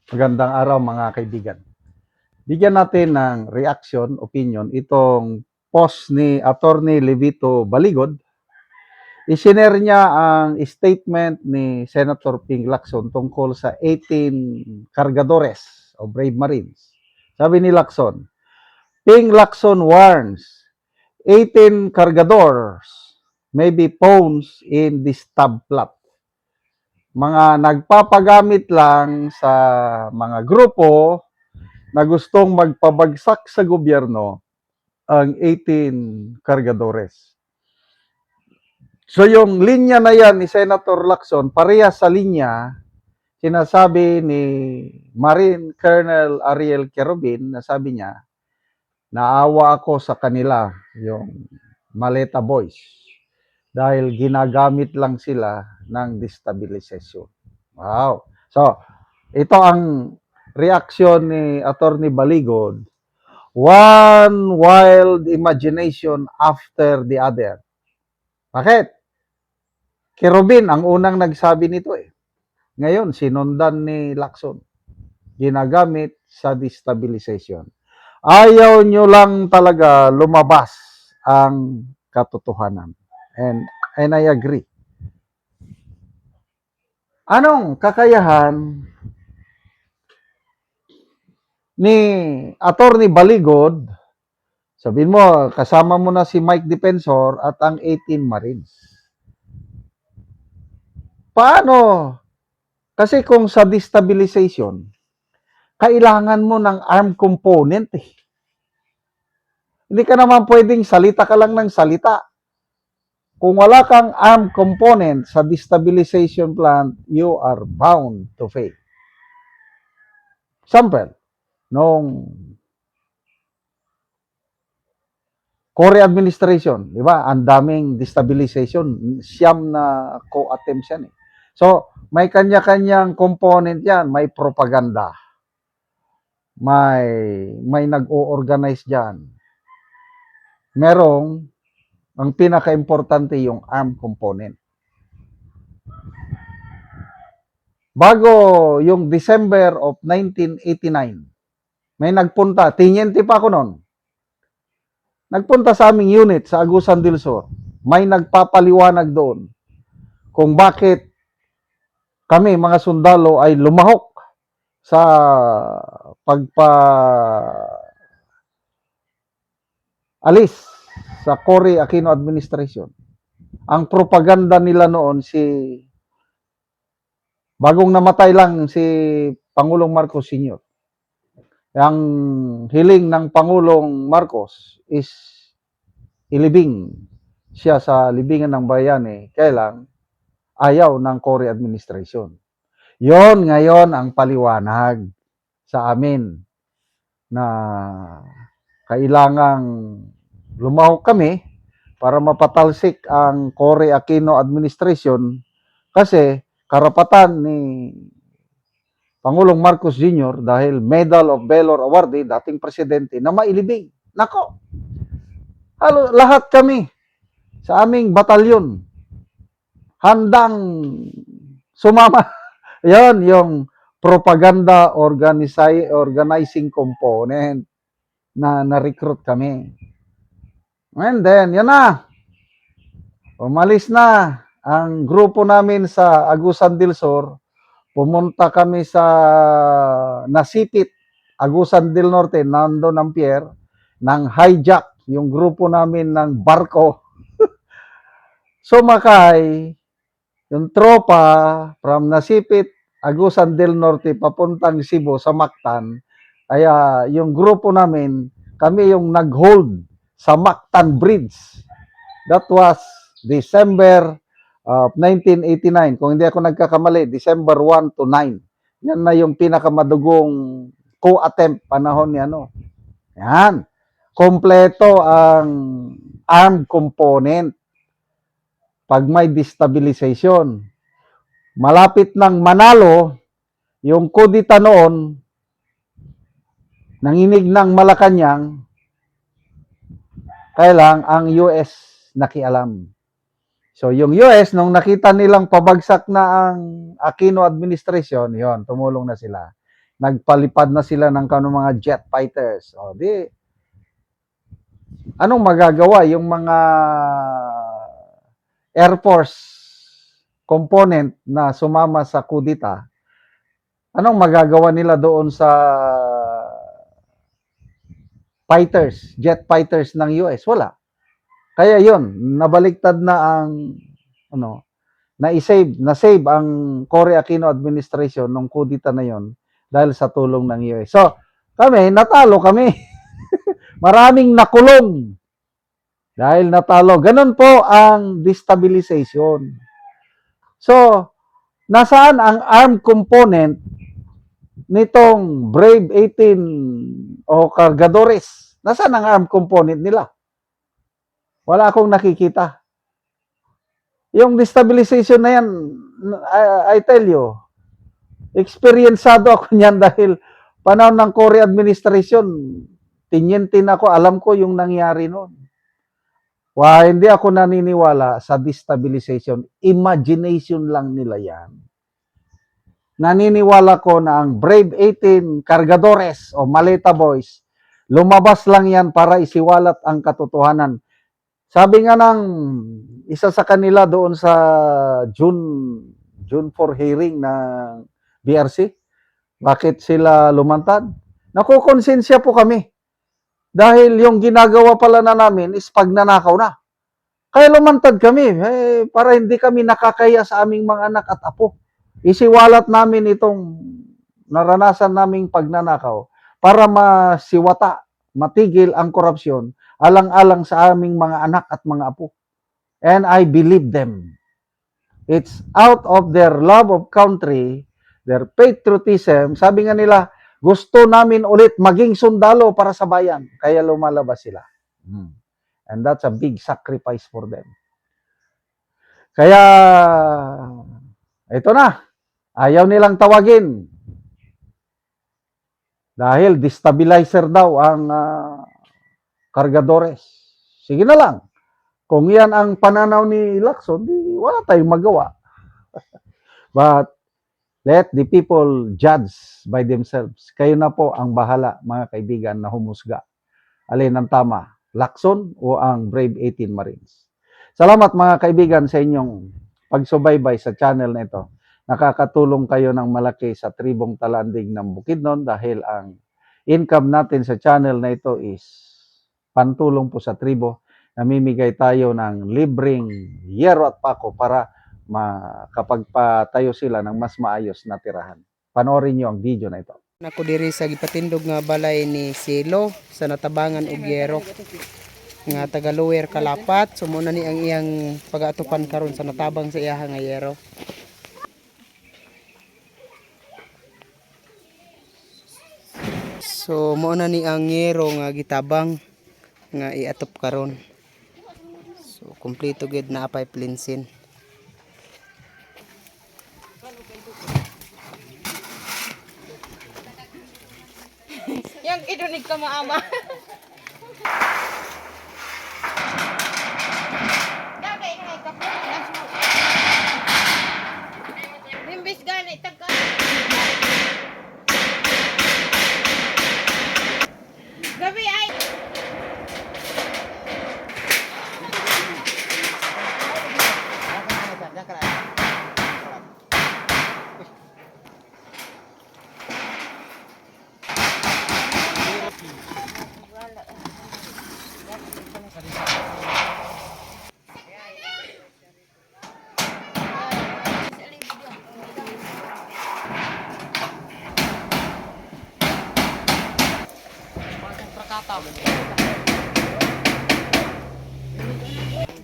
Magandang araw mga kaibigan. Bigyan natin ng reaction, opinion, itong post ni Attorney Levito Baligod. Isinare niya ang statement ni Senator Ping Lacson tungkol sa 18 cargadores o Brave Marines. Sabi ni Lacson, Ping Lacson warns 18 cargadores may be pawns in this tab plot. Mga nagpapagamit lang sa mga grupo na gustong magpabagsak sa gobyerno ang 18 cargadores. So yung linya na yan ni Senator Lacson, parehas sa linya sinasabi ni Marine Colonel Ariel Querubin na sabi niya, naawa ako sa kanila, yung Maleta Boys, dahil ginagamit lang sila ng destabilization. Wow. So, ito ang reaksyon ni Attorney Baligod. One wild imagination after the other. Bakit? Querubin ang unang nagsabi nito eh. Ngayon, sinundan ni Lacson. Ginagamit sa destabilization. Ayaw nyo lang talaga lumabas ang katotohanan. And I agree. Anong kakayahan ni Attorney Baligod? Sabihin mo, kasama mo na si Mike Defensor at ang 18 Marines. Paano? Kasi kung sa destabilization, kailangan mo ng armed component eh. Hindi ka naman pwedeng salita ka lang ng salita. Kung wala kang armed component sa destabilization plan, you are bound to fail. Example, nung Korea administration, di ba? Ang daming destabilization, siyam na co-attempts yan eh. So, may kanya-kanyang component yan, may propaganda. May nag-o-organize diyan. Merong ang pinaka-importante yung armed component. Bago yung December of 1989, may nagpunta, tinyente pa ako noon. Nagpunta sa aming unit sa Agusan del Sur. May nagpapaliwanag doon kung bakit kami mga sundalo ay lumahok sa alis sa Cory Aquino administration. Ang propaganda nila noon bagong namatay lang si Pangulong Marcos Sr. Ang hiling ng Pangulong Marcos is ilibing siya sa libingan ng bayani, kailang ayaw ng Cory administration. Yon ngayon ang paliwanag sa amin na kailangang lumahok kami para mapatalsik ang Cory Aquino administration kasi karapatan ni Pangulong Marcos Jr. dahil Medal of Valor awardee, dating presidente, na mailibing. Nako, lahat kami sa aming batalyon handang sumama. Yan yung propaganda organizing component na na-recruit kami. And then, yan na. Umalis na ang grupo namin sa Agusan del Sur. Pumunta kami sa Nasipit, Agusan del Norte, Nando ng Pierre, nang hijack yung grupo namin ng barko. Sumakay yung tropa from Nasipit, Agusan del Norte, papuntang Cebu sa Mactan. Kaya yung grupo namin, kami yung nag-hold sa Mactan Bridge. That was December of 1989. Kung hindi ako nagkakamali, December 1 to 9. Yan na yung pinakamadugong co-attempt panahon ni ano. Yan. Kompleto ang armed component pag may destabilization. Malapit ng manalo, yung kudita noon, nanginig ng Malacanang, kailang ang US nakialam. So yung US, nung nakita nilang pabagsak na ang Aquino administration, yon tumulong na sila. nagpalipad na sila ng kanong mga jet fighters. O di, anong magagawa yung mga Air Force component na sumama sa kudita? Anong magagawa nila doon sa fighters, jet fighters ng US? Wala. Kaya yon, nabaliktad na ang ano, na-save ang Cory Aquino administration nung kudita na yon dahil sa tulong ng US. So, natalo kami. Maraming nakulong dahil natalo. Ganun po ang destabilization. So, nasaan ang armed component nitong Brave 18 o Cargadores? Nasaan ang armed component nila? Wala akong nakikita. Yung destabilization na yan, I tell you, experiencado ako niyan dahil panahon ng Cory administration, tinyentin ako, alam ko yung nangyari noon. Hindi ako naniniwala sa destabilization. Imagination lang nila yan. Naniniwala ko na ang Brave 18 Cargadores o Maleta Boys, lumabas lang yan para isiwalat ang katotohanan. Sabi nga ng isa sa kanila doon sa June 4 hearing ng BRC, bakit sila lumantad? Nakukonsensya po kami. Dahil yung ginagawa pala na namin is pagnanakaw na. Kaya lumantad kami para hindi kami nakakaya sa aming mga anak at apo. Isiwalat namin itong naranasan naming pagnanakaw para masiwata, matigil ang korupsyon alang-alang sa aming mga anak at mga apo. And I believe them. It's out of their love of country, their patriotism. Sabi nga nila, gusto namin ulit maging sundalo para sa bayan. Kaya lumalabas sila. And that's a big sacrifice for them. Kaya, ito na. Ayaw nilang tawagin. Dahil destabilizer daw ang Cargadores. Sige na lang. Kung yan ang pananaw ni Lacson, di wala tayong magawa. But, let the people judge by themselves. Kayo na po ang bahala, mga kaibigan, na humusga. Alin ang tama, Lacson o ang Brave 18 Marines? Salamat mga kaibigan sa inyong pagsubaybay sa channel na ito. Nakakatulong kayo ng malaki sa tribong Talandig ng Bukidnon dahil ang income natin sa channel na ito is pantulong po sa tribo. Namimigay tayo ng libreng yero at pako para makapagpatayo sila ng mas maayos na tirahan. Panoorin nyo ang video na ito. Ako diri sa gipatindog nga balay ni Silo sa Natabangan ug Yero nga taga Lower Kalapat. So muna ni ang iyang pag-atupan karon sa natabang sa iyaha nga Yero. So muna ni ang Yero nga gitabang nga iatop karon. So kompleto gid na apay plinsin. Yang kidunig ka maama. Dagay na ka po. Limbis gani tagka. Gabi ay.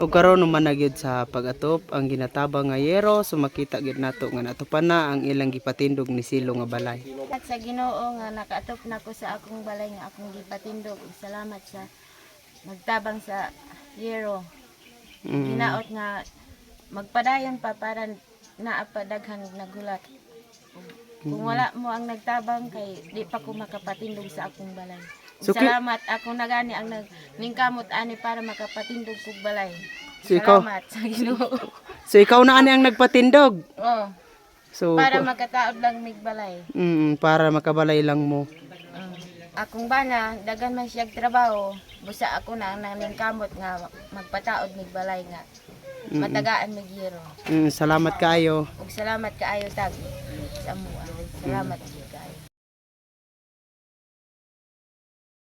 O karon naman na gyud sa pag-atop ang ginatabang nga Yero, so makita gyud nato nga natupan na ang ilang gipatindog ni Silo nga balay. At sa Ginoo nga nakaatop na ko sa akong balay nga akong gipatindog. Salamat sa magtabang sa Yero. Ginaot nga magpadayon pa para naapadaghan nagulat. Kung wala mo ang nagtabang kay di pa ko makapatindog sa akong balay. So, Salamat ako na gani ang ningkamot ani para makapatindog kog balay. So, ikaw- Salamat sa Ginoo. So ikaw na ani ang nagpatindog. Oh. So Para makataod lang mig balay. para makabalay lang mo. Akong bana, dagan man siyang trabaho, busa ako na ang naningkamot nga magpataod mig balay nga. Matagaan mig yero. Salamat kaayo. Ug salamat kaayo tag sa mua. Salamat gyud kaayo.